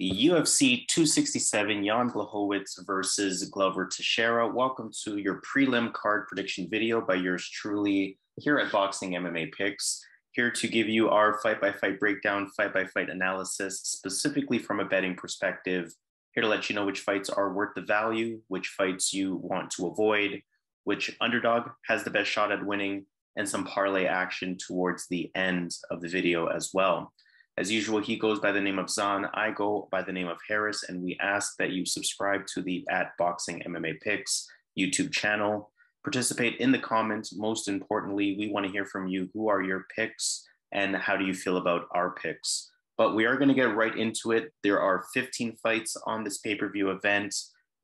UFC 267, Jan Błachowicz versus Glover Teixeira. Welcome to your prelim card prediction video by yours truly here at Boxing MMA Picks. Here to give you our fight-by-fight breakdown, fight-by-fight analysis, specifically from a betting perspective. Here to let you know which fights are worth the value, which fights you want to avoid, which underdog has the best shot at winning, and some parlay action towards the end of the video as well. As usual, he goes by the name of Zahn, I go by the name of Harris, and we ask that you subscribe to the @Boxing MMA Picks YouTube channel. Participate in the comments. Most importantly, we want to hear from you. Who are your picks, and how do you feel about our picks? But we are going to get right into it. There are 15 fights on this pay-per-view event.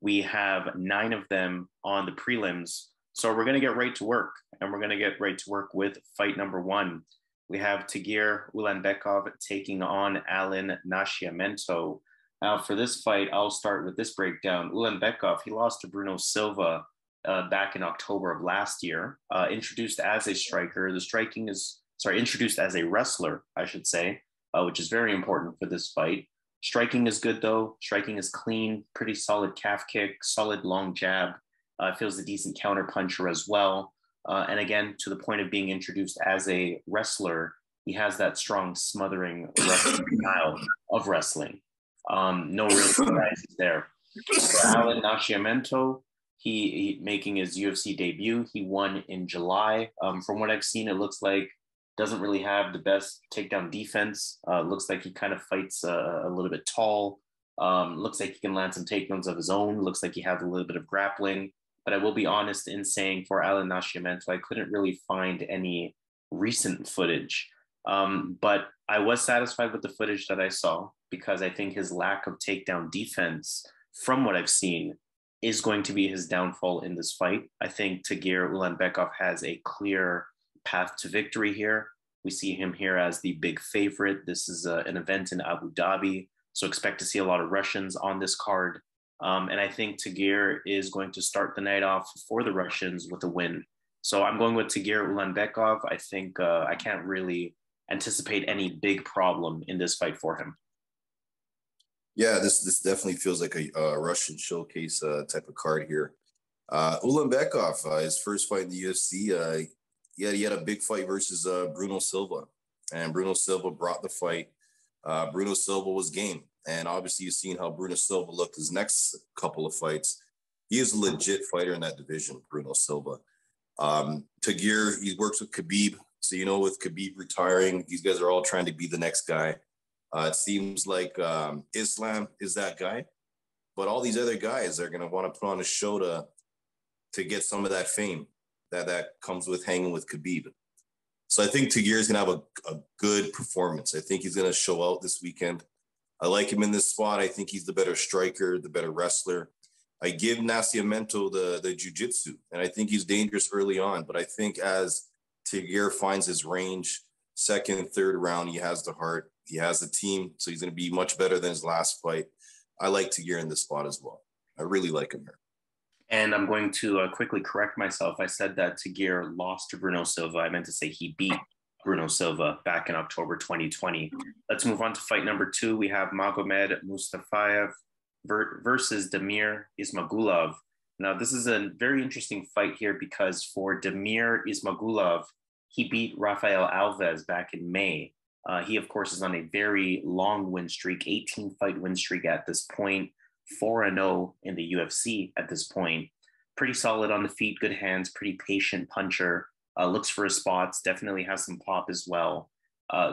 We have 9 of them on the prelims. So we're going to get right to work, and we're going to get right to work with fight number 1. We have Tagir Ulanbekov taking on Allan Nascimento. Now, for this fight, I'll start with this breakdown. Ulanbekov, he lost to Bruno Silva back in October of last year. Introduced as a striker, introduced as a wrestler, I should say, which is very important for this fight. Striking is good, though. Striking is clean, pretty solid calf kick, solid long jab. Feels a decent counter puncher as well. And again, to the point of being introduced as a wrestler, he has that strong smothering wrestling style of wrestling. No real surprises there. For Allan Nascimento, he making his UFC debut. He won in July. From what I've seen, it looks like doesn't really have the best takedown defense. Looks like he kind of fights a little bit tall. Looks like he can land some takedowns of his own. Looks like he has a little bit of grappling. But I will be honest in saying for Allan Nascimento, I couldn't really find any recent footage. But I was satisfied with the footage that I saw because I think his lack of takedown defense, from what I've seen, is going to be his downfall in this fight. I think Tagir Ulanbekov has a clear path to victory here. We see him here as the big favorite. This is an event in Abu Dhabi, so expect to see a lot of Russians on this card. And I think Tagir is going to start the night off for the Russians with a win. So I'm going with Tagir Ulanbekov. I think I can't really anticipate any big problem in this fight for him. Yeah, this definitely feels like a Russian showcase type of card here. Ulanbekov, his first fight in the UFC, he had a big fight versus Bruno Silva. And Bruno Silva brought the fight. Bruno Silva was game. And obviously, you've seen how Bruno Silva looked his next couple of fights. He is a legit fighter in that division, Bruno Silva. Tagir, he works with Khabib. So, with Khabib retiring, these guys are all trying to be the next guy. It seems like Islam is that guy. But all these other guys are going to want to put on a show to get some of that fame that comes with hanging with Khabib. So I think Tagir is going to have a good performance. I think he's going to show out this weekend. I like him in this spot. I think he's the better striker, the better wrestler. I give Nascimento the jiu-jitsu, and I think he's dangerous early on. But I think as Tagir finds his range, second, third round, he has the heart, he has the team, so he's going to be much better than his last fight. I like Tagir in this spot as well. I really like him here. And I'm going to quickly correct myself. I said that Tagir lost to Bruno Silva. I meant to say he beat Bruno Silva back in October 2020. Let's move on to fight number 2. We have Magomed Mustafaev versus Damir Ismagulov. Now, this is a very interesting fight here because for Damir Ismagulov, he beat Rafael Alves back in May. He, of course, is on a very long win streak, 18-fight win streak at this point, 4-0 in the UFC at this point. Pretty solid on the feet, good hands, pretty patient puncher. Looks for his spots, definitely has some pop as well.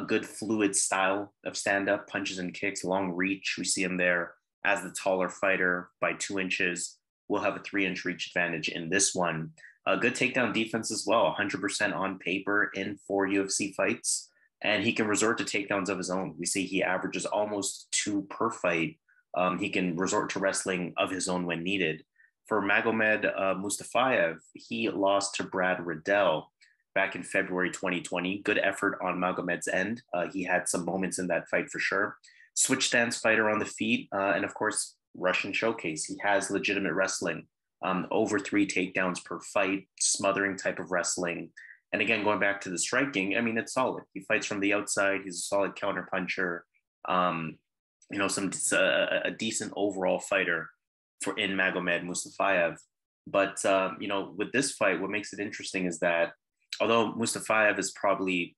Good fluid style of stand-up, punches and kicks, long reach. We see him there as the taller fighter by 2 inches. We'll have a 3-inch reach advantage in this one. Good takedown defense as well, 100% on paper in 4 UFC fights. And he can resort to takedowns of his own. We see he averages almost 2 per fight. He can resort to wrestling of his own when needed. For Magomed Mustafaev, he lost to Brad Riddell back in February 2020. Good effort on Magomed's end. He had some moments in that fight for sure. Switch stance fighter on the feet. And of course, Russian showcase. He has legitimate wrestling. Over 3 takedowns per fight, smothering type of wrestling. And again, going back to the striking, I mean, it's solid. He fights from the outside. He's a solid counter puncher. a decent overall fighter in Magomed Mustafaev. But, with this fight, what makes it interesting is that although Mustafaev is probably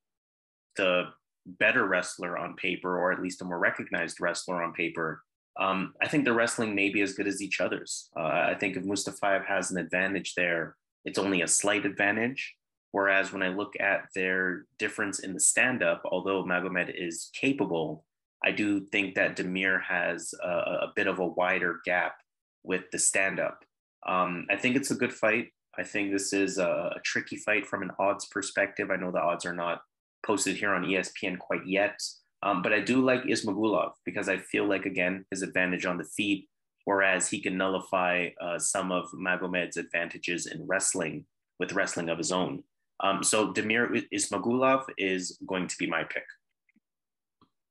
the better wrestler on paper, or at least a more recognized wrestler on paper, I think the wrestling may be as good as each other's. I think if Mustafaev has an advantage there, it's only a slight advantage. Whereas when I look at their difference in the stand-up, although Magomed is capable, I do think that Damir has a bit of a wider gap with the stand-up. I think it's a good fight. I think this is a tricky fight from an odds perspective. I know the odds are not posted here on ESPN quite yet, but I do like Ismagulov because I feel like, again, his advantage on the feet, whereas he can nullify some of Magomed's advantages in wrestling with wrestling of his own. So Damir Ismagulov is going to be my pick.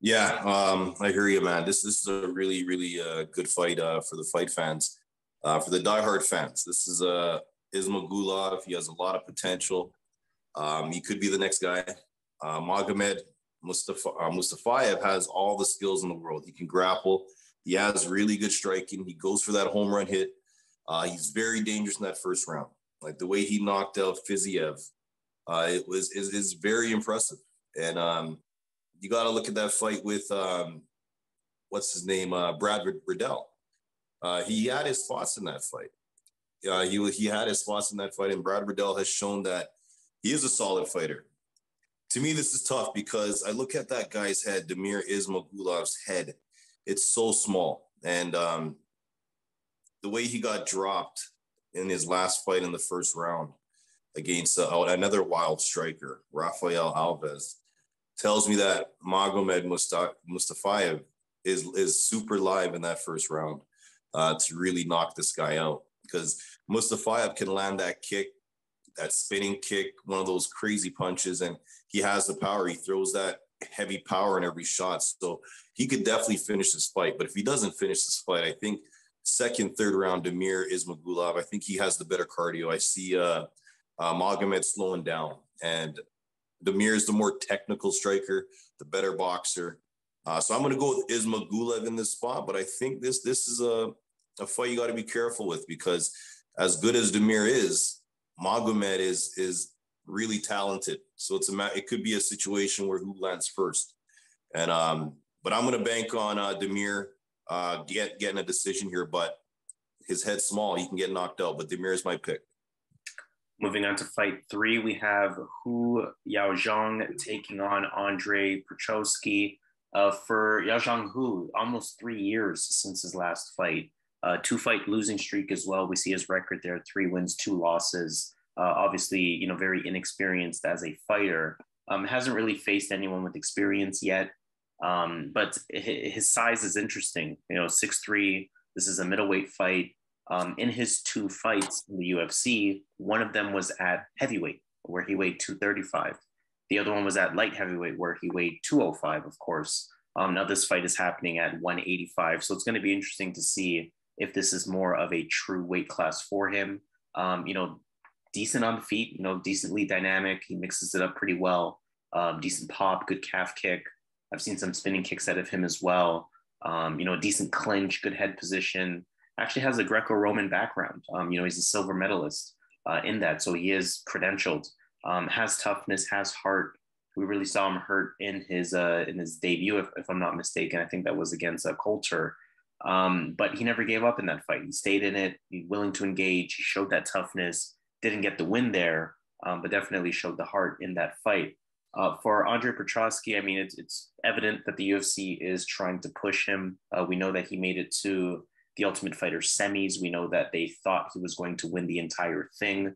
Yeah, I hear you, man. This is a really, really good fight for the fight fans, for the diehard fans. This is Ismagulov. He has a lot of potential. He could be the next guy. Magomed Mustafaev has all the skills in the world. He can grapple. He has really good striking. He goes for that home run hit. He's very dangerous in that first round. Like the way he knocked out Fiziev, is very impressive. And you got to look at that fight with what's his name, Brad Riddell. He had his spots in that fight. He had his spots in that fight, and Brad Riddell has shown that he is a solid fighter. To me, this is tough because I look at that guy's head, Damir Ismagulov's head. It's so small, and the way he got dropped in his last fight in the first round against another wild striker, Rafael Alves, tells me that Magomed Mustafaev is super live in that first round to really knock this guy out, because Mustafaev can land that kick, that spinning kick, one of those crazy punches, and he has the power. He throws that heavy power in every shot, so he could definitely finish this fight. But if he doesn't finish this fight, I think second, third round, Damir Ismagulov, I think he has the better cardio. I see Magomed slowing down, and Damir is the more technical striker, the better boxer. So I'm going to go with Ismagulov in this spot, but I think this is a fight you got to be careful with, because as good as Damir is, Magomed is really talented. So it could be a situation where who lands first. And but I'm going to bank on Damir getting a decision here, but his head's small. He can get knocked out, but Damir is my pick. Moving on to fight 3, we have Yaozong taking on Andre Petroski. For Yaozong, almost 3 years since his last fight, 2-fight losing streak as well. We see his record there: 3 wins, 2 losses. Obviously, very inexperienced as a fighter. Hasn't really faced anyone with experience yet. But his size is interesting. 6'3". This is a middleweight fight. In his 2 fights in the UFC, one of them was at heavyweight, where he weighed 235. The other one was at light heavyweight, where he weighed 205, of course. Now this fight is happening at 185. So it's going to be interesting to see if this is more of a true weight class for him. Decent on the feet, decently dynamic. He mixes it up pretty well. Decent pop, good calf kick. I've seen some spinning kicks out of him as well. Decent clinch, good head position. Actually has a Greco-Roman background. He's a silver medalist in that. So he is credentialed, has toughness, has heart. We really saw him hurt in his debut, if I'm not mistaken. I think that was against Coulter. But he never gave up in that fight. He stayed in it, he's willing to engage. He showed that toughness, didn't get the win there, but definitely showed the heart in that fight. For Andre Petroski, I mean, it's evident that the UFC is trying to push him. We know that he made it to the Ultimate Fighter semis. We know that they thought he was going to win the entire thing.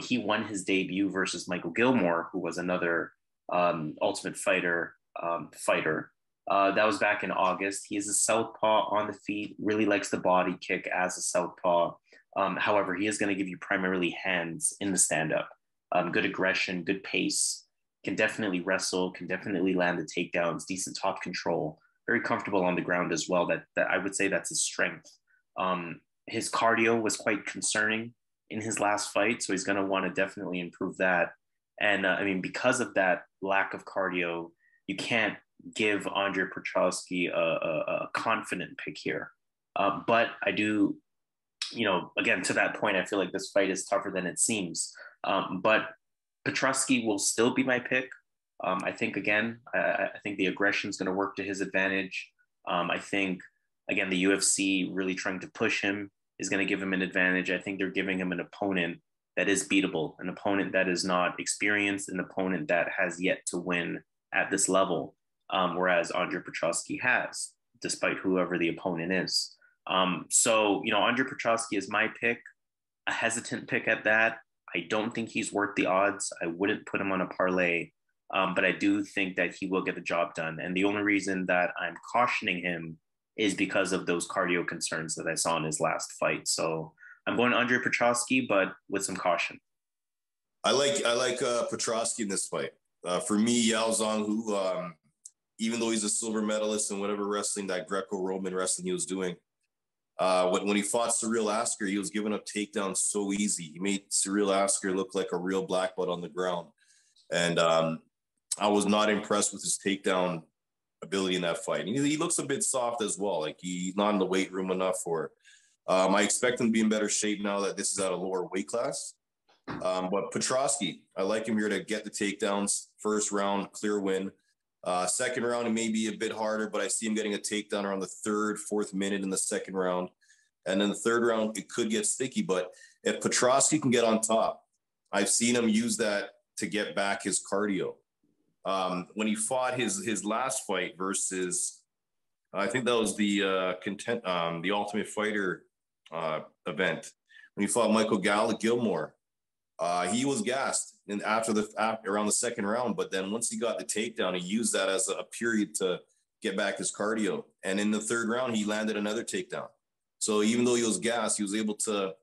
He won his debut versus Michael Gilmore, who was another Ultimate Fighter fighter. That was back in August. He is a southpaw on the feet, really likes the body kick as a southpaw. However, he is going to give you primarily hands in the stand-up. Good aggression, good pace, can definitely wrestle, can definitely land the takedowns, decent top control, very comfortable on the ground as well. That I would say that's his strength. His cardio was quite concerning in his last fight, so he's going to want to definitely improve that. And because of that lack of cardio, you can't give Andre Petroski a confident pick here. But I do, again, to that point, I feel like this fight is tougher than it seems. But Petroski will still be my pick. I think, again, I think the aggression is going to work to his advantage. I think, again, the UFC really trying to push him is going to give him an advantage. I think they're giving him an opponent that is beatable, an opponent that is not experienced, an opponent that has yet to win at this level, whereas Andre Petroski has, despite whoever the opponent is. So, Andre Petroski is my pick, a hesitant pick at that. I don't think he's worth the odds. I wouldn't put him on a parlay, but I do think that he will get the job done. And the only reason that I'm cautioning him is because of those cardio concerns that I saw in his last fight. So I'm going Andre Petroski, but with some caution. I like Petroski in this fight. For me, Yaozong, who, even though he's a silver medalist in whatever wrestling, that Greco-Roman wrestling he was doing, when he fought Cyril Asker, he was giving up takedowns so easy. He made Cyril Asker look like a real black belt on the ground. And I was not impressed with his takedown ability in that fight. And he looks a bit soft as well. Like he's not in the weight room enough for it. I expect him to be in better shape now that this is at a lower weight class. But Petroski, I like him here to get the takedowns. First round, clear win. Second round, it may be a bit harder, but I see him getting a takedown around the third, fourth minute in the second round. And then the third round, it could get sticky. But if Petroski can get on top, I've seen him use that to get back his cardio. When he fought his last fight versus, I think that was the Ultimate Fighter event, when he fought Michael Gilmore, he was gassed and around the second round. But then once he got the takedown, he used that as a period to get back his cardio. And in the third round, he landed another takedown. So even though he was gassed, he was able to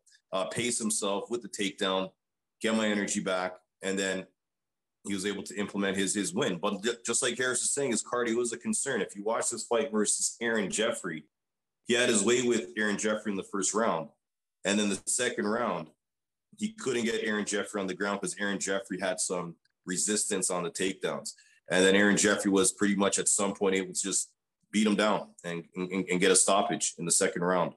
pace himself with the takedown, get my energy back, and then he was able to implement his win. But just like Harris is saying, his cardio is a concern. If you watch this fight versus Aaron Jeffrey, he had his way with Aaron Jeffrey in the first round. And then the second round, he couldn't get Aaron Jeffrey on the ground because Aaron Jeffrey had some resistance on the takedowns. And then Aaron Jeffrey was pretty much at some point able to just beat him down and get a stoppage in the second round.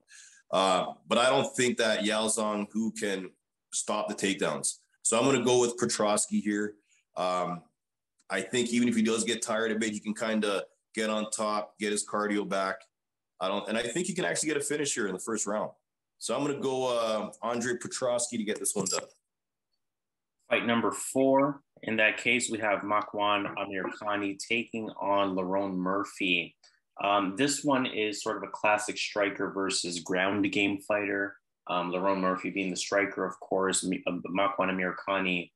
But I don't think that Yaozong, who can stop the takedowns. So I'm going to go with Petroski here. I think even if he does get tired a bit, he can kind of get on top, get his cardio back. And I think he can actually get a finish here in the first round. So I'm going to go Andre Petroski to get this one done. Fight number 4. In that case, we have Makwan Amirkhani taking on Lerone Murphy. This one is sort of a classic striker versus ground game fighter. Lerone Murphy being the striker, of course, Makwan Amirkhani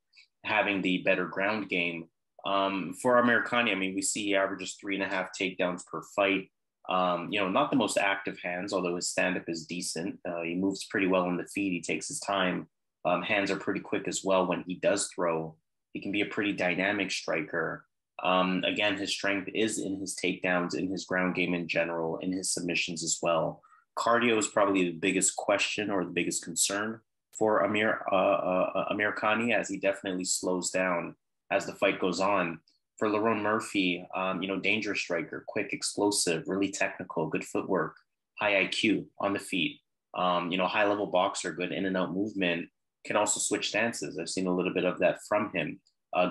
having the better ground game. For Amirkhani, I mean, we see he averages 3.5 takedowns per fight. Not the most active hands, although his stand-up is decent. He moves pretty well on the feet. He takes his time. Hands are pretty quick as well when he does throw. He can be a pretty dynamic striker. Again, his strength is in his takedowns, in his ground game in general, in his submissions as well. Cardio is probably the biggest question or the biggest concern for Amirkhani, as he definitely slows down as the fight goes on. For Lerone Murphy, dangerous striker, quick, explosive, really technical, good footwork, high IQ on the feet, high-level boxer, good in and out movement, can also switch stances. I've seen a little bit of that from him.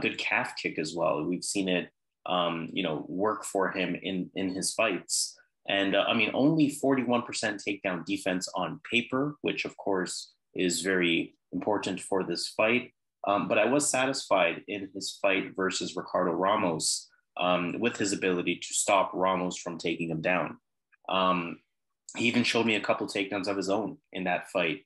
Good calf kick as well. We've seen it, work for him in his fights. And only 41% takedown defense on paper, which of course is very important for this fight. But I was satisfied in his fight versus Ricardo Ramos with his ability to stop Ramos from taking him down. He even showed me a couple takedowns of his own in that fight,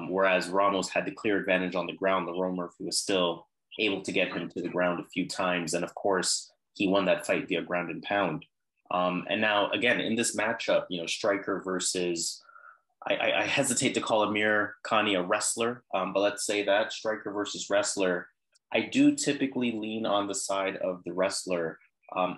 whereas Ramos had the clear advantage on the ground. Lerone Murphy was still able to get him to the ground a few times. And of course, he won that fight via ground and pound. And now, again, in this matchup, striker versus... I hesitate to call Amirkhani a wrestler, but let's say that striker versus wrestler. I do typically lean on the side of the wrestler.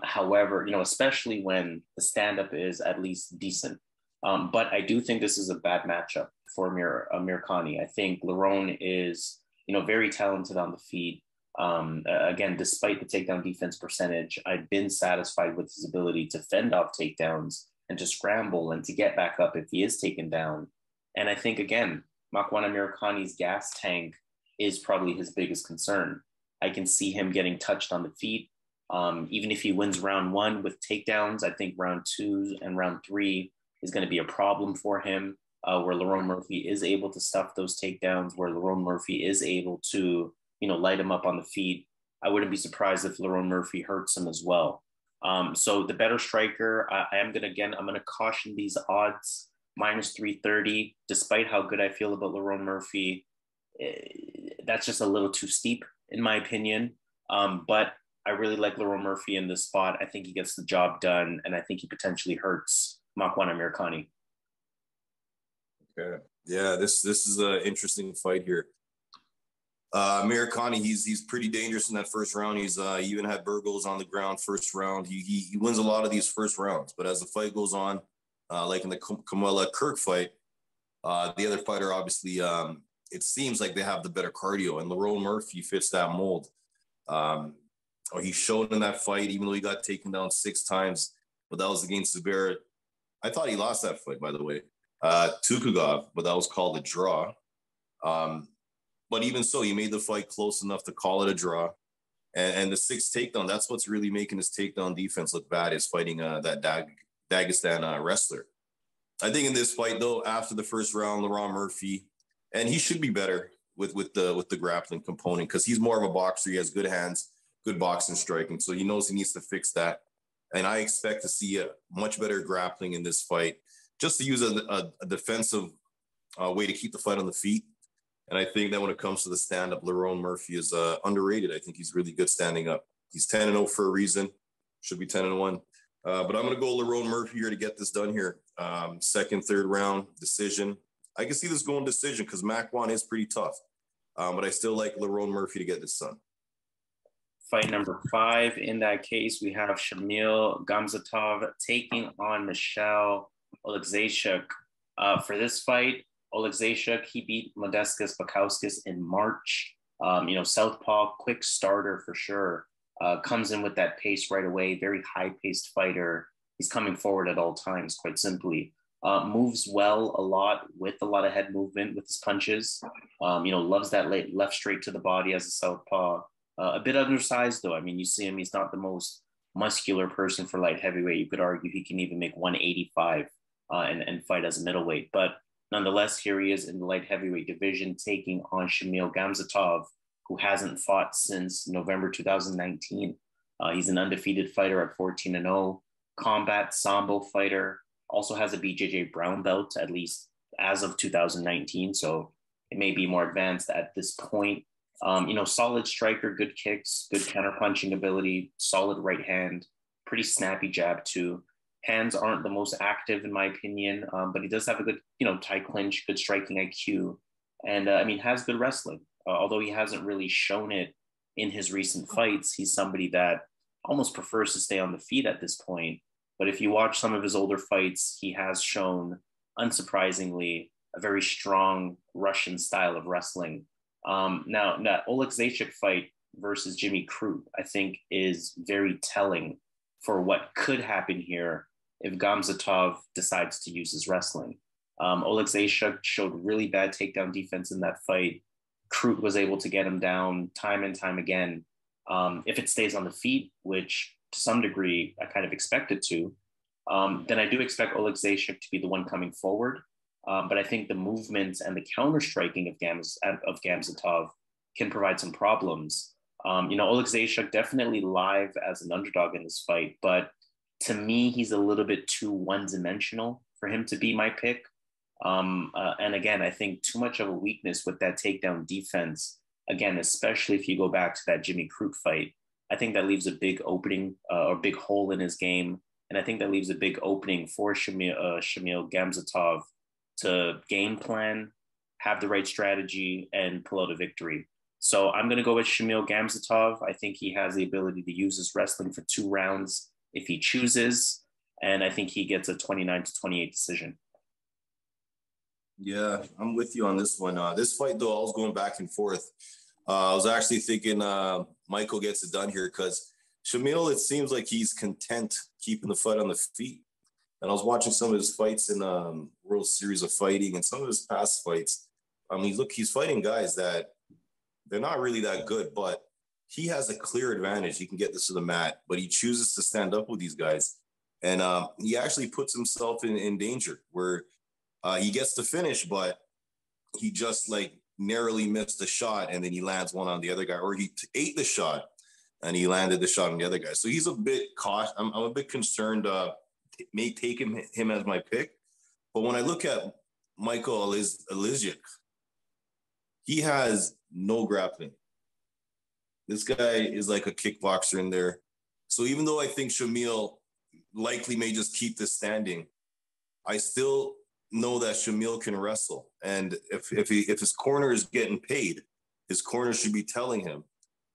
However, especially when the stand-up is at least decent. But I do think this is a bad matchup for Amirkhani. I think Lerone is, very talented on the feet. Again, despite the takedown defense percentage, I've been satisfied with his ability to fend off takedowns and to scramble and to get back up if he is taken down. And I think, again, Makwan Amirkhani's gas tank is probably his biggest concern. I can see him getting touched on the feet. Even if he wins round 1 with takedowns, I think round 2 and round 3 is going to be a problem for him, where Lerone Murphy is able to stuff those takedowns, where Lerone Murphy is able to, light him up on the feet. I wouldn't be surprised if Lerone Murphy hurts him as well. So the better striker, I'm going to caution these odds, minus 330, despite how good I feel about Lerone Murphy. That's just a little too steep, in my opinion. But I really like Lerone Murphy in this spot. I think he gets the job done, and I think he potentially hurts Makwan Amirkhani. Okay. Yeah, this is an interesting fight here. Amirkhani, he's pretty dangerous in that first round. He even had burgles on the ground first round. He wins a lot of these first rounds, but as the fight goes on, like in the Kamala Kirk fight, the other fighter obviously, it seems like they have the better cardio, and Lerone Murphy fits that mold. He showed in that fight, even though he got taken down 6 times, but that was against Zubaira. I thought he lost that fight, by the way. Tukhugov, but that was called a draw. But even so, he made the fight close enough to call it a draw. And the 6th takedown, that's what's really making his takedown defense look bad, is fighting that Dagestan wrestler. I think in this fight, though, after the first round, Lerone Murphy, and he should be better with the grappling component, because he's more of a boxer. He has good hands, good boxing striking, so he knows he needs to fix that. And I expect to see a much better grappling in this fight, just to use a defensive way to keep the fight on the feet. And I think that when it comes to the stand-up, Lerone Murphy is underrated. I think he's really good standing up. He's 10-0 for a reason. Should be 10-1. But I'm going to go Lerone Murphy here to get this done here. 2nd, 3rd round, decision. I can see this going decision because Makwan is pretty tough. But I still like Lerone Murphy to get this done. Fight number 5. In that case, we have Shamil Gamzatov taking on Michał Oleksiejczuk. For this fight, Oleksiejczuk, he beat Modestas Bukauskas in March. Southpaw, quick starter for sure. Comes in with that pace right away, very high-paced fighter. He's coming forward at all times, quite simply. Moves well a lot with a lot of head movement with his punches. Loves that left straight to the body as a southpaw. A bit undersized, though. I mean, you see him, he's not the most muscular person for light heavyweight. You could argue he can even make 185 and fight as a middleweight. But nonetheless, here he is in the light heavyweight division taking on Shamil Gamzatov, who hasn't fought since November 2019. He's an undefeated fighter at 14-0, combat sambo fighter, also has a BJJ brown belt, at least as of 2019. So it may be more advanced at this point. Solid striker, good kicks, good counterpunching ability, solid right hand, pretty snappy jab too. Hands aren't the most active in my opinion, but he does have a good, tight clinch, good striking IQ, and has good wrestling. Although he hasn't really shown it in his recent fights, he's somebody that almost prefers to stay on the feet at this point. But if you watch some of his older fights, he has shown, unsurprisingly, a very strong Russian style of wrestling. Now, that Oleksiejczuk fight versus Jimmy Crute, I think, is very telling for what could happen here if Gamzatov decides to use his wrestling. Oleksiejczuk showed really bad takedown defense in that fight. Crute was able to get him down time and time again. If it stays on the feet, which to some degree I kind of expect it to, then I do expect Oleksiejczuk to be the one coming forward. But I think the movements and the counter striking of Gamzatov can provide some problems. Oleksiejczuk definitely live as an underdog in this fight, but to me, he's a little bit too one-dimensional for him to be my pick. And again, I think too much of a weakness with that takedown defense. Again, especially if you go back to that Jimmy Crute fight, I think that leaves a big opening or big hole in his game. And I think that leaves a big opening for Shamil Gamzatov to game plan, have the right strategy, and pull out a victory. So I'm going to go with Shamil Gamzatov. I think he has the ability to use his wrestling for 2 rounds if he chooses. And I think he gets a 29-28 decision. Yeah, I'm with you on this one. This fight, though, I was going back and forth. I was actually thinking Michael gets it done here because Shamil, it seems like he's content keeping the fight on the feet. And I was watching some of his fights in World Series of Fighting and some of his past fights. He's fighting guys that they're not really that good, but he has a clear advantage. He can get this to the mat, but he chooses to stand up with these guys. And he actually puts himself in danger where he gets to finish, but he just like narrowly missed the shot and then he lands one on the other guy, or he ate the shot and he landed the shot on the other guy. So he's a bit cautious. I'm a bit concerned, may take him as my pick. But when I look at Michael Elizeu, he has no grappling. This guy is like a kickboxer in there. So even though I think Shamil likely may just keep this standing, I still know that Shamil can wrestle. And if his corner is getting paid, his corner should be telling him,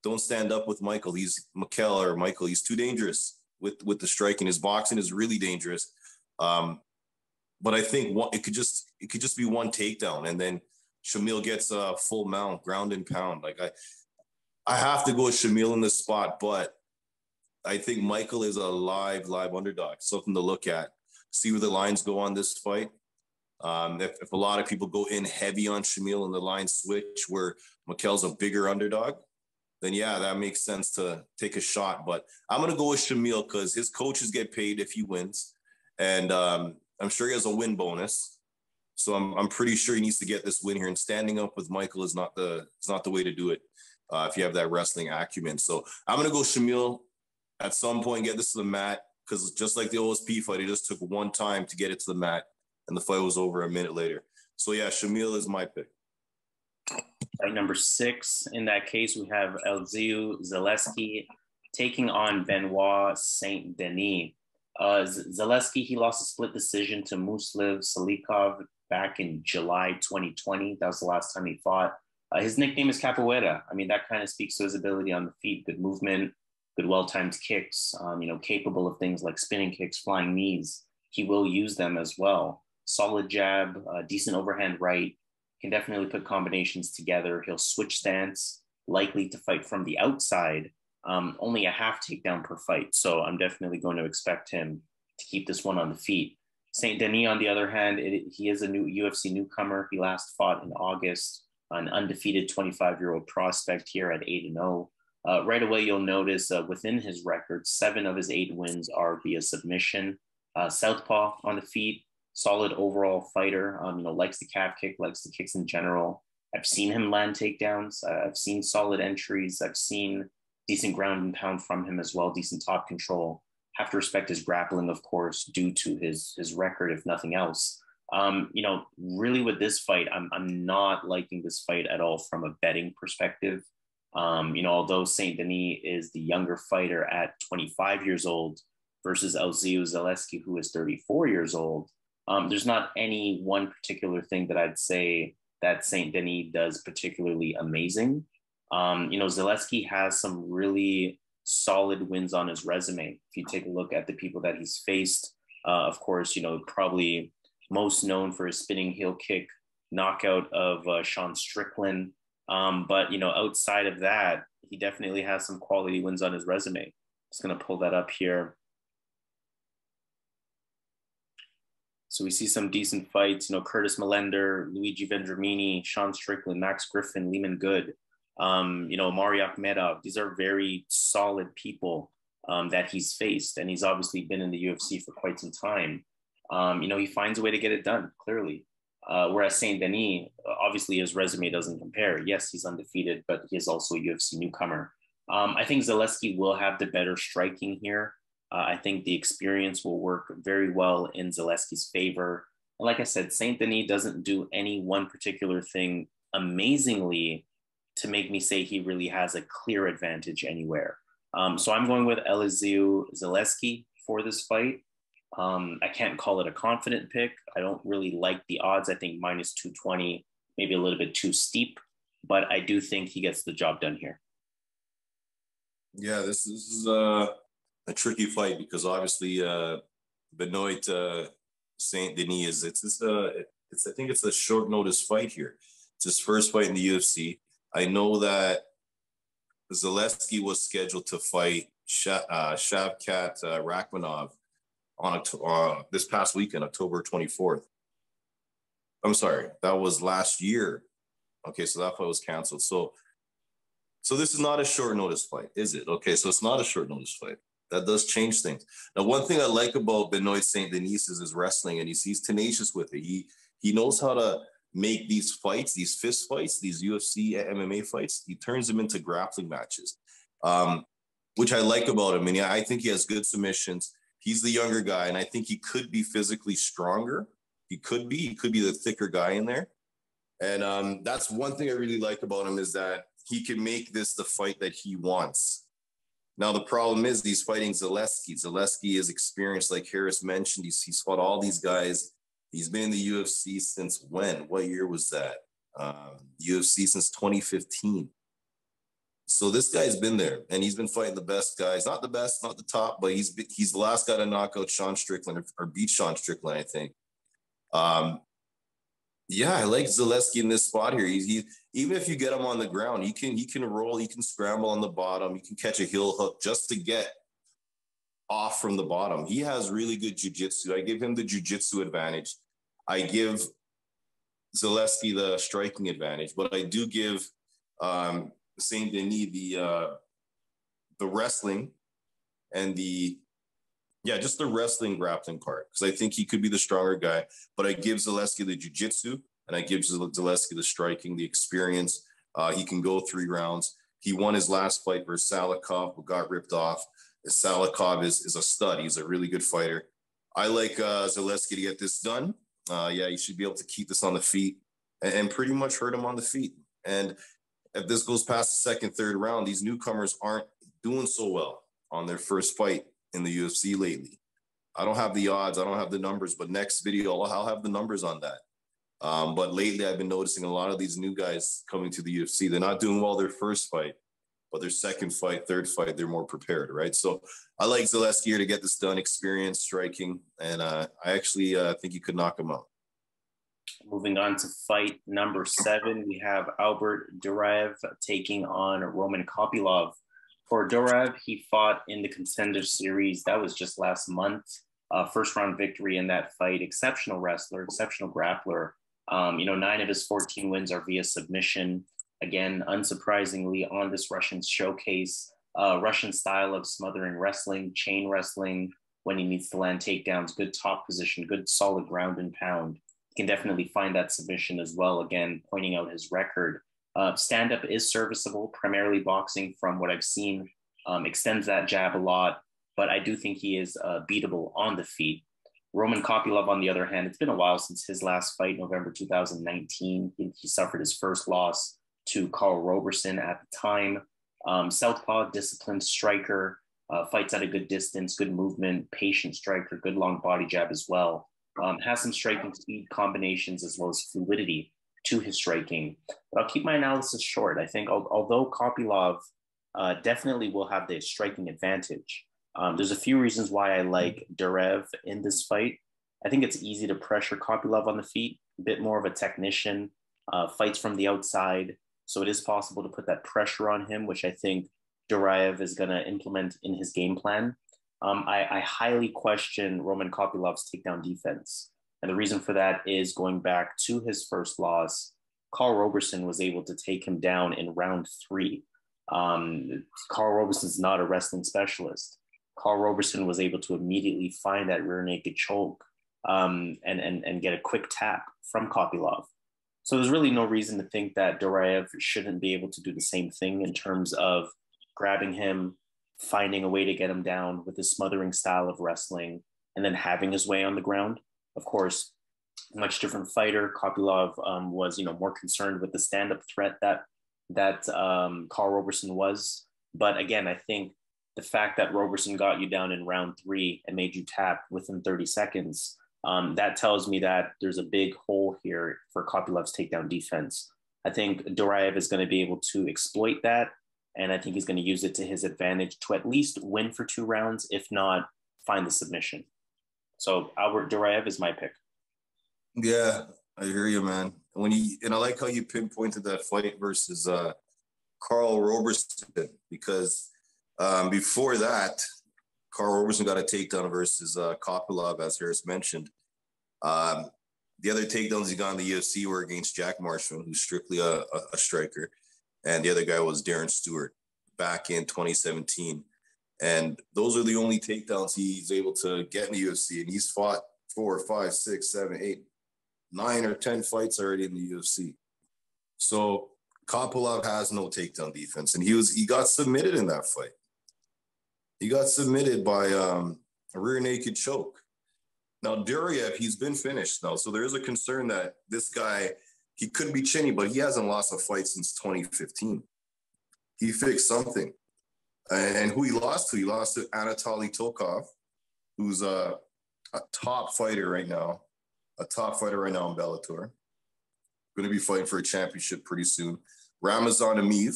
don't stand up with Michael. Michael, he's too dangerous with the striking. His boxing is really dangerous. But I think it could just be one takedown, and then Shamil gets a full mount, ground and pound. Like I have to go with Shamil in this spot, but I think Michael is a live underdog, something to look at. See where the lines go on this fight. If a lot of people go in heavy on Shamil and the line switch where Mikel's a bigger underdog, then yeah, that makes sense to take a shot. But I'm going to go with Shamil because his coaches get paid if he wins. And I'm sure he has a win bonus. So I'm pretty sure he needs to get this win here. And standing up with Michael is not the way to do it if you have that wrestling acumen. So I'm going to go Shamil at some point, get this to the mat, because just like the OSP fight, it just took one time to get it to the mat, and the fight was over a minute later. So yeah, Shamil is my pick. Fight number 6. In that case, we have Elizeu Zaleski taking on Benoit Saint-Denis. Zaleski, he lost a split decision to Mustafaev back in July 2020. That was the last time he fought. His nickname is Capoeira. I mean, that kind of speaks to his ability on the feet, good movement, good well-timed kicks, capable of things like spinning kicks, flying knees. He will use them as well. Solid jab, decent overhand right, can definitely put combinations together. He'll switch stance, likely to fight from the outside, only a half takedown per fight. So I'm definitely going to expect him to keep this one on the feet. Saint-Denis, on the other hand, he is a new UFC newcomer. He last fought in August, an undefeated 25-year-old prospect here at 8-0. Right away, you'll notice within his record, 7 of his 8 wins are via submission. Southpaw on the feet, solid overall fighter, likes the calf kick, likes the kicks in general. I've seen him land takedowns. I've seen solid entries. I've seen decent ground and pound from him as well, decent top control. Have to respect his grappling, of course, due to his record, if nothing else. Really with this fight, I'm not liking this fight at all from a betting perspective. Although Saint-Denis is the younger fighter at 25 years old versus Elizeu Zaleski, who is 34 years old, there's not any one particular thing that I'd say that Saint-Denis does particularly amazing. Zaleski has some really solid wins on his resume. If you take a look at the people that he's faced, of course, probably most known for his spinning heel kick knockout of Sean Strickland. But outside of that, he definitely has some quality wins on his resume. Just going to pull that up here. So we see some decent fights, Curtis Melender, Luigi Vendramini, Sean Strickland, Max Griffin, Lehman Good, Amari Akhmedov. These are very solid people that he's faced. And he's obviously been in the UFC for quite some time. He finds a way to get it done, clearly. Whereas Saint-Denis, obviously his resume doesn't compare. Yes, he's undefeated, but he is also a UFC newcomer. I think Zaleski will have the better striking here. I think the experience will work very well in Zaleski's favor. And like I said, Saint-Denis doesn't do any one particular thing amazingly to make me say he really has a clear advantage anywhere. So I'm going with Elizeu Zaleski for this fight. I can't call it a confident pick. I don't really like the odds. I think minus 220, maybe a little bit too steep, but I do think he gets the job done here. Yeah, this is a tricky fight because obviously Benoit Saint-Denis I think it's a short notice fight here. It's his first fight in the UFC. I know that Zaleski was scheduled to fight Shavkat Rakhmonov on this past weekend, October 24th. I'm sorry, that was last year. Okay, so that fight was canceled. So this is not a short notice fight, is it? Okay, so it's not a short notice fight. That does change things. Now, one thing I like about Benoit Saint-Denis is his wrestling, and he's tenacious with it. He knows how to make these fights, these fist fights, these UFC MMA fights. He turns them into grappling matches, which I like about him. And yeah, I think he has good submissions. He's the younger guy, and I think he could be physically stronger. He could be the thicker guy in there. And that's one thing I really like about him, is that he can make this the fight that he wants. Now, the problem is he's fighting Zaleski. Zaleski is experienced, like Harris mentioned. He's fought all these guys. He's been in the UFC since when? What year was that? UFC since 2015. So this guy's been there, and he's been fighting the best guys. Not the best, not the top, but he's the last guy to knock out Sean Strickland, or beat Sean Strickland, I think. Yeah, I like Zaleski in this spot here. He even if you get him on the ground, he can roll, he can scramble on the bottom, he can catch a heel hook just to get off from the bottom. He has really good jiu-jitsu. I give him the jiu-jitsu advantage. I give Zaleski the striking advantage, but I do give Saint-Denis the wrestling and just the wrestling grappling part, because I think he could be the stronger guy. But I give Zaleski the jiu-jitsu, and I give Zaleski the striking, the experience. He can go 3 rounds. He won his last fight versus Salikov, but got ripped off. Salikov is a stud. He's a really good fighter. I like Zaleski to get this done. He should be able to keep this on the feet and pretty much hurt him on the feet. And if this goes past the second, third round, these newcomers aren't doing so well on their first fight in the UFC lately. I don't have the odds. I don't have the numbers, but next video, I'll have the numbers on that. But lately, I've been noticing a lot of these new guys coming to the UFC. They're not doing well their first fight, but their second fight, third fight, they're more prepared, right? So I like Zaleski here to get this done, experience, striking, and I actually think he could knock him out. Moving on to fight number 7, we have Albert Duraev taking on Roman Kopylov. For Duraev, he fought in the Contender Series. That was just last month. First round victory in that fight. Exceptional wrestler, exceptional grappler. 9 of his 14 wins are via submission. Again, unsurprisingly, on this Russian showcase, Russian style of smothering wrestling, chain wrestling, when he needs to land takedowns, good top position, good solid ground and pound. You can definitely find that submission as well. Again, pointing out his record. Stand-up is serviceable, primarily boxing from what I've seen, extends that jab a lot, but I do think he is beatable on the feet. Roman Kopylov, on the other hand, it's been a while since his last fight, November 2019. He suffered his first loss to Carl Roberson at the time. Southpaw, disciplined striker, fights at a good distance, good movement, patient striker, good long body jab as well. Has some striking speed combinations as well as fluidity to his striking. But I'll keep my analysis short. I think although Kopylov definitely will have the striking advantage, there's a few reasons why I like Duraev in this fight. I think it's easy to pressure Kopylov on the feet, a bit more of a technician, fights from the outside. So it is possible to put that pressure on him, which I think Duraev is going to implement in his game plan. I highly question Roman Kopylov's takedown defense. And the reason for that is going back to his first loss, Carl Roberson was able to take him down in round 3. Carl Roberson's not a wrestling specialist. Carl Roberson was able to immediately find that rear naked choke and get a quick tap from Kopylov. So there's really no reason to think that Duraev shouldn't be able to do the same thing in terms of grabbing him, finding a way to get him down with his smothering style of wrestling, and then having his way on the ground. Of course, much different fighter. Kopylov was, more concerned with the stand-up threat that Carl Roberson was. But again, I think the fact that Roberson got you down in round 3 and made you tap within 30 seconds, that tells me that there's a big hole here for Kopylov's takedown defense. I think Duraev is going to be able to exploit that, and I think he's going to use it to his advantage to at least win for 2 rounds, if not find the submission. So Albert Duraev is my pick. Yeah, I hear you, man. And I like how you pinpointed that fight versus Carl Roberson, because before that, Carl Roberson got a takedown versus Kopylov, as Harris mentioned. The other takedowns he got in the UFC were against Jack Marshall, who's strictly a striker. And the other guy was Darren Stewart back in 2017. And those are the only takedowns he's able to get in the UFC. And he's fought 4, 5, 6, 7, 8, 9 or 10 fights already in the UFC. So Kopylov has no takedown defense. And he got submitted in that fight. He got submitted by a rear naked choke. Now, Duraev, he's been finished now. So there is a concern that this guy, he could be chinny, but he hasn't lost a fight since 2015. He fixed something. And who he lost to? He lost to Anatoly Tukhugov, who's a top fighter right now. A top fighter right now in Bellator. Going to be fighting for a championship pretty soon. Ramazan Ameev,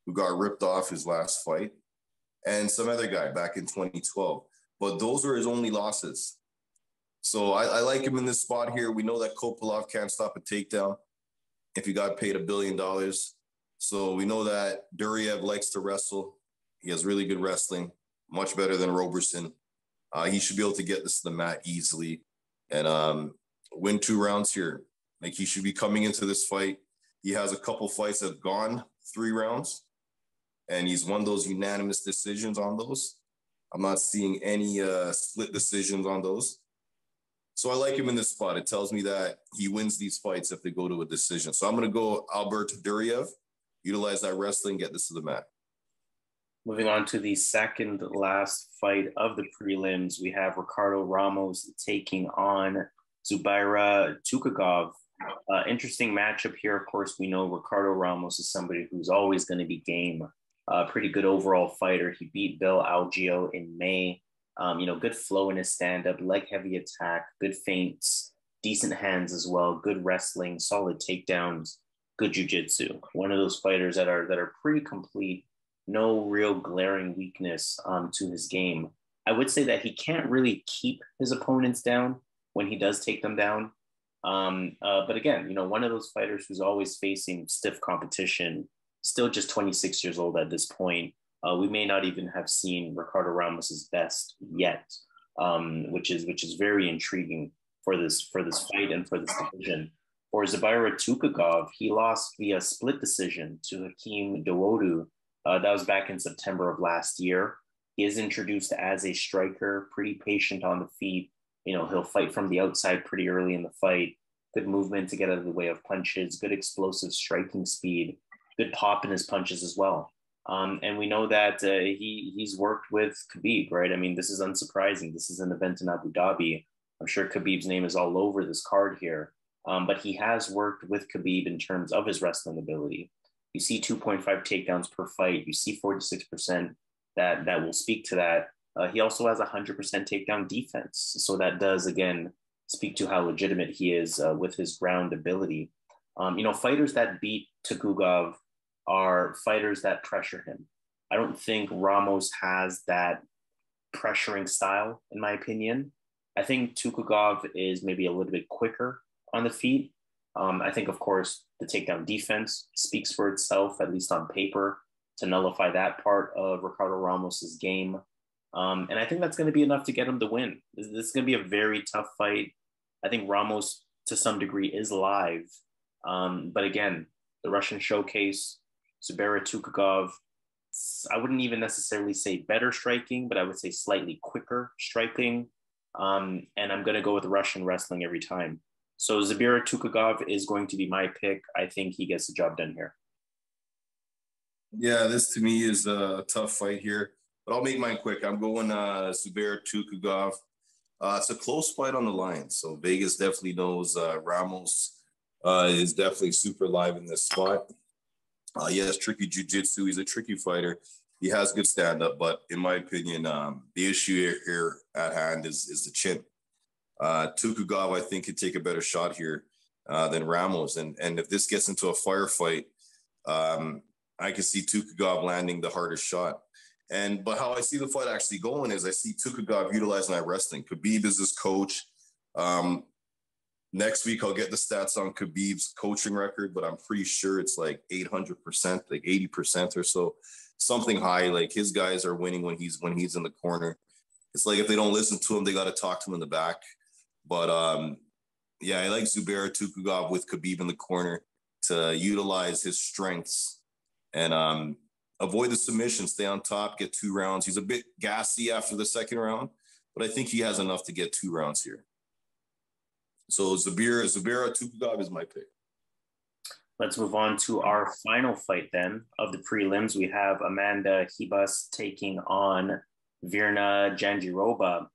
who got ripped off his last fight. And some other guy back in 2012. But those are his only losses. So I like him in this spot here. We know that Kopylov can't stop a takedown if he got paid $1 billion. So we know that Duraev likes to wrestle. He has really good wrestling, much better than Roberson. He should be able to get this to the mat easily and win 2 rounds here. Like, he should be coming into this fight. He has a couple fights that have gone 3 rounds, and he's won those unanimous decisions on those. I'm not seeing any split decisions on those. So I like him in this spot. It tells me that he wins these fights if they go to a decision. So I'm going to go Albert Duraev, utilize that wrestling, get this to the mat. Moving on to the second last fight of the prelims, we have Ricardo Ramos taking on Zubaira Tukhugov. Interesting matchup here. Of course, we know Ricardo Ramos is somebody who's always going to be game. Pretty good overall fighter. He beat Bill Algeo in May. Good flow in his stand-up, leg-heavy attack, good feints, decent hands as well, good wrestling, solid takedowns, good jiu-jitsu. One of those fighters that are pretty complete, no real glaring weakness to his game. I would say that he can't really keep his opponents down when he does take them down. But again, one of those fighters who's always facing stiff competition, still just 26 years old at this point. We may not even have seen Ricardo Ramos's best yet, which is very intriguing for this fight and for this division. For Zubaira Tukhugov, he lost via split decision to Hakeem Dawodu. That was back in September of last year. He is introduced as a striker, pretty patient on the feet. He'll fight from the outside pretty early in the fight. Good movement to get out of the way of punches, good explosive striking speed, good pop in his punches as well. And we know that he's worked with Khabib, right? I mean, this is unsurprising. This is an event in Abu Dhabi. I'm sure Khabib's name is all over this card here. But he has worked with Khabib in terms of his wrestling ability. You see 2.5 takedowns per fight. You see 46% that will speak to that. He also has 100% takedown defense. So that does, again, speak to how legitimate he is with his ground ability. Fighters that beat Tukhugov are fighters that pressure him. I don't think Ramos has that pressuring style, in my opinion. I think Tukhugov is maybe a little bit quicker on the feet. I think, of course, the takedown defense speaks for itself, at least on paper, to nullify that part of Ricardo Ramos's game. And I think that's going to be enough to get him the win. This is going to be a very tough fight. I think Ramos, to some degree, is live. But again, the Russian showcase, Zubaira Tukhugov, I wouldn't even necessarily say better striking, but I would say slightly quicker striking. And I'm going to go with Russian wrestling every time. So Zubaira Tukhugov is going to be my pick. I think he gets the job done here. Yeah, this to me is a tough fight here, but I'll make mine quick. I'm going Zubaira Tukhugov. It's a close fight on the line. So Vegas definitely knows Ramos is definitely super live in this spot. He has tricky jiu-jitsu. He's a tricky fighter. He has good stand-up, but in my opinion, the issue here at hand is the chin. Tukhugov, I think, could take a better shot here than Ramos. And if this gets into a firefight, I can see Tukhugov landing the hardest shot. But how I see the fight actually going is I see Tukhugov utilizing that wrestling. Khabib is his coach. Next week, I'll get the stats on Khabib's coaching record, but I'm pretty sure it's like 800%, like 80% or so, something high. Like his guys are winning when he's in the corner. It's like if they don't listen to him, they got to talk to him in the back. But yeah, I like Zubaira Tukhugov with Khabib in the corner to utilize his strengths and avoid the submission, stay on top, get 2 rounds. He's a bit gassy after the second round, but I think he has enough to get 2 rounds here. So Zubaira Tukhugov is my pick. Let's move on to our final fight then of the prelims. We have Amanda Ribas taking on Virna Jandiroba.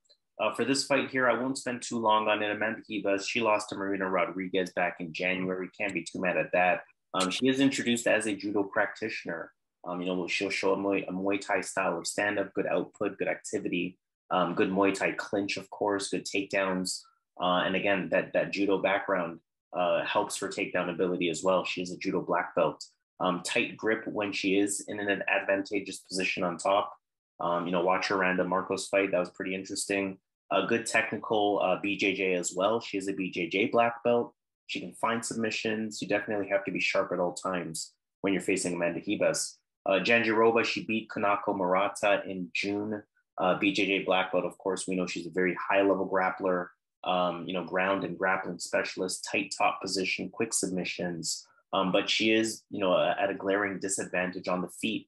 For this fight here, I won't spend too long on it. Amanda Ribas, she lost to Marina Rodriguez back in January. Can't be too mad at that. She is introduced as a judo practitioner. She'll show a Muay Thai style of stand-up, good output, good activity, good Muay Thai clinch, of course, good takedowns. And again, that judo background helps her takedown ability as well. She is a judo black belt. Tight grip when she is in an advantageous position on top. Watch her Randa Marcos fight. That was pretty interesting. A good technical BJJ as well. She is a BJJ black belt. She can find submissions. You definitely have to be sharp at all times when you're facing Amanda Ribas. Jandiroba, she beat Kanako Murata in June. BJJ black belt, of course, we know she's a very high-level grappler. Ground and grappling specialist, tight top position, quick submissions. But she is, at a glaring disadvantage on the feet.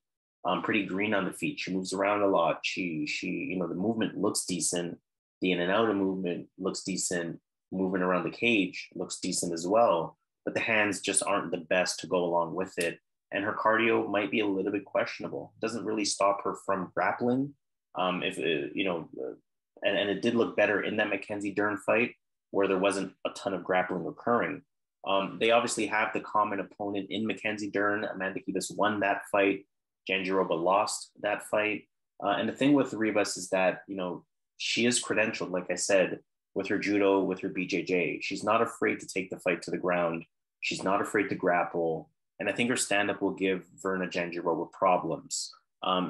Pretty green on the feet. She moves around a lot. She, the movement looks decent. The in and out of movement looks decent. Moving around the cage looks decent as well. But the hands just aren't the best to go along with it. And her cardio might be a little bit questionable. It doesn't really stop her from grappling. And it did look better in that Mackenzie Dern fight where there wasn't a ton of grappling occurring. They obviously have the common opponent in Mackenzie Dern. Amanda Ribas won that fight. Jandiroba lost that fight. And the thing with Ribas is that, she is credentialed, like I said, with her judo, with her BJJ. She's not afraid to take the fight to the ground. She's not afraid to grapple. And I think her stand-up will give Virna Jandiroba problems.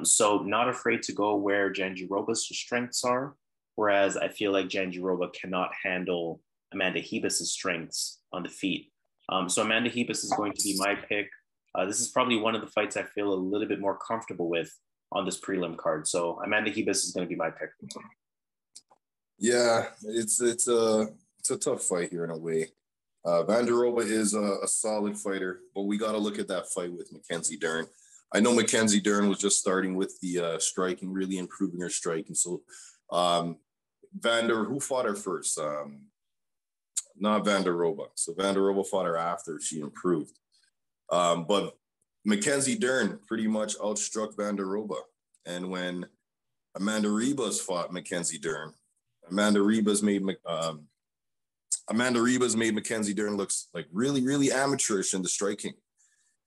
So not afraid to go where Jandiroba's strengths are, whereas I feel like Jandiroba cannot handle Amanda Ribas' strengths on the feet. So Amanda Ribas is going to be my pick. This is probably one of the fights I feel a little bit more comfortable with on this prelim card. So Amanda Ribas is going to be my pick. Yeah, it's a tough fight here in a way. Jandiroba is a solid fighter, but we got to look at that fight with Mackenzie Dern. I know Mackenzie Dern was just starting with the striking, really improving her striking. So who fought her first? Not Jandiroba. So Jandiroba fought her after she improved. But Mackenzie Dern pretty much outstruck Jandiroba. And when Amanda Ribas fought Mackenzie Dern, Amanda Ribas made Mackenzie Dern looks like really, really amateurish in the striking.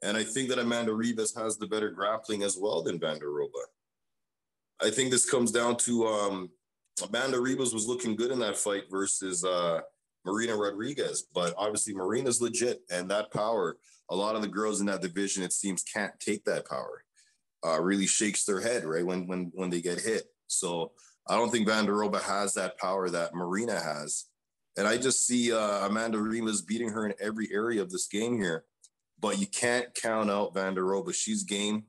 And I think that Amanda Ribas has the better grappling as well than Jandiroba. I think this comes down to Amanda Ribas was looking good in that fight versus Marina Rodriguez. But obviously Marina's legit, and that power, a lot of the girls in that division, it seems, can't take that power. Really shakes their head, right, when they get hit. So I don't think Jandiroba has that power that Marina has. And I just see Amanda Ribas beating her in every area of this game here. But you can't count out Jandiroba. She's game.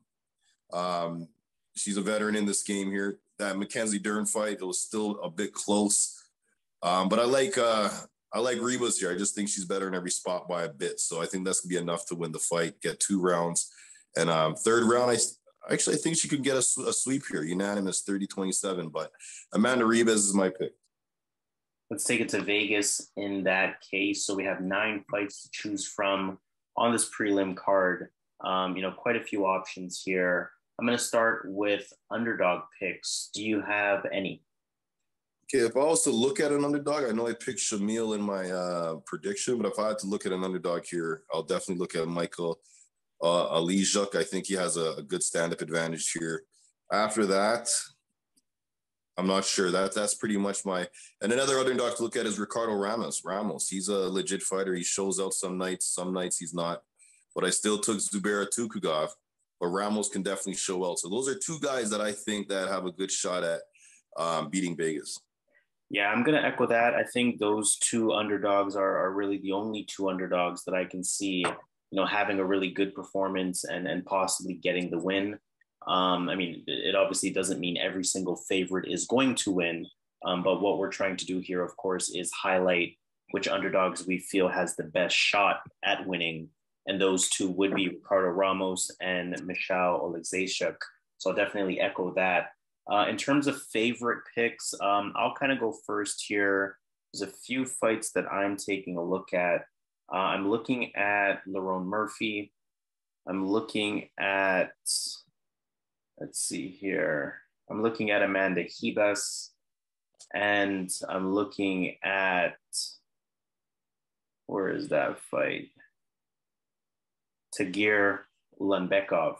She's a veteran in this game here. That Mackenzie Dern fight, it was still a bit close. But I like Ribas here. I just think she's better in every spot by a bit. So I think that's going to be enough to win the fight, get 2 rounds. And third round, I think she could get a sweep here, unanimous 30-27. But Amanda Ribas is my pick. Let's take it to Vegas in that case. So we have 9 fights to choose from on this prelim card. Quite a few options here. I'm going to start with underdog picks. Do you have any? Okay, if I was to look at an underdog, I know I picked Shamil in my prediction, but if I had to look at an underdog here, I'll definitely look at Michael Oleksiejczuk. I think he has a good stand-up advantage here. After that, I'm not sure. That's pretty much my... And another underdog to look at is Ricardo Ramos. He's a legit fighter. He shows out some nights he's not. But I still took Zubaira Tukhugov, but Ramos can definitely show out. So those are 2 guys that I think that have a good shot at beating Vegas. Yeah, I'm going to echo that. I think those two underdogs are really the only two underdogs that I can see, having a really good performance and possibly getting the win. I mean, it obviously doesn't mean every single favorite is going to win. But what we're trying to do here, of course, is highlight which underdogs we feel has the best shot at winning. And those two would be Ricardo Ramos and Michał Oleksiejczuk. So I'll definitely echo that. In terms of favorite picks, I'll kind of go first here. There's a few fights that I'm taking a look at. I'm looking at Lerone Murphy. I'm looking at, let's see here. I'm looking at Amanda Ribas. And I'm looking at, where is that fight? Tagir, Ulanbekov.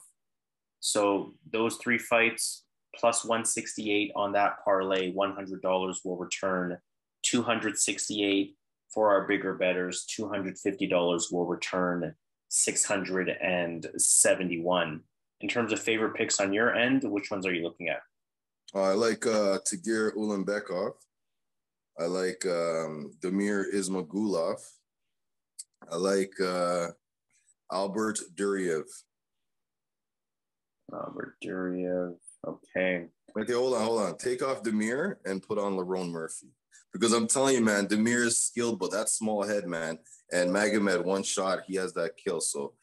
So those three fights, plus 168 on that parlay, $100 will return $268 for our bigger bettors. $250 will return $671. In terms of favorite picks on your end, which ones are you looking at? I like Tagir Ulanbekov. I like Damir Ismagulov. I like Albert Duraev. Albert Duraev. Okay. Okay, hold on. Take off Damir and put on Lerone Murphy. Because I'm telling you, man, Damir is skilled, but that small head, man. And Magomed, one shot, he has that kill. So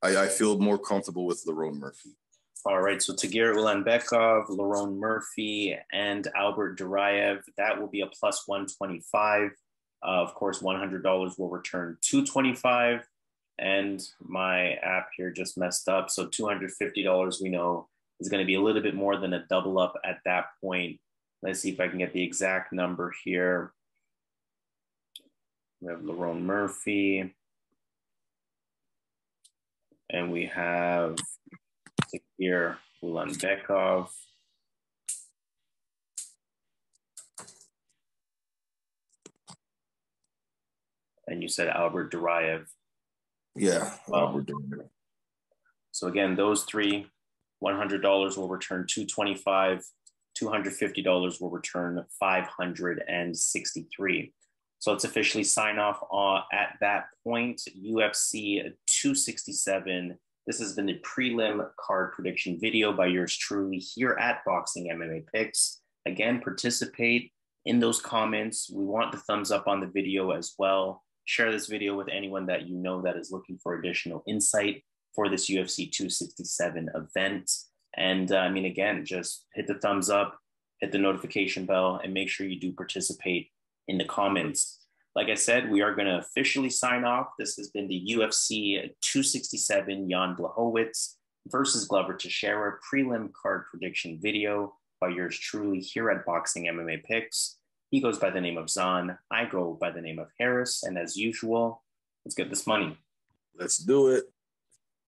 I feel more comfortable with Lerone Murphy. All right, so Tagir Ulanbekov, Lerone Murphy, and Albert Duraev. That will be a plus 125. Of course, $100 will return $225. And my app here just messed up. So $250 we know is going to be a little bit more than a double up at that point. Let's see if I can get the exact number here. We have Lerone Murphy. And we have Tagir Ulanbekov. And you said Albert Duraev. Yeah, Albert Duraev. So again, those three, $100 will return $225. $250 will return $563. So let's officially sign off at that point. UFC 267. This has been the prelim card prediction video by yours truly here at Boxing MMA Picks. Again, participate in those comments. We want the thumbs up on the video as well. Share this video with anyone that you know that is looking for additional insight for this UFC 267 event. And again, just hit the thumbs up, hit the notification bell, and make sure you do participate in the comments. Like I said, we are going to officially sign off. This has been the UFC 267 Jan Błachowicz versus Glover Teixeira prelim card prediction video by yours truly here at Boxing MMA Picks. He goes by the name of Zahn. I go by the name of Harris. And as usual, let's get this money. Let's do it.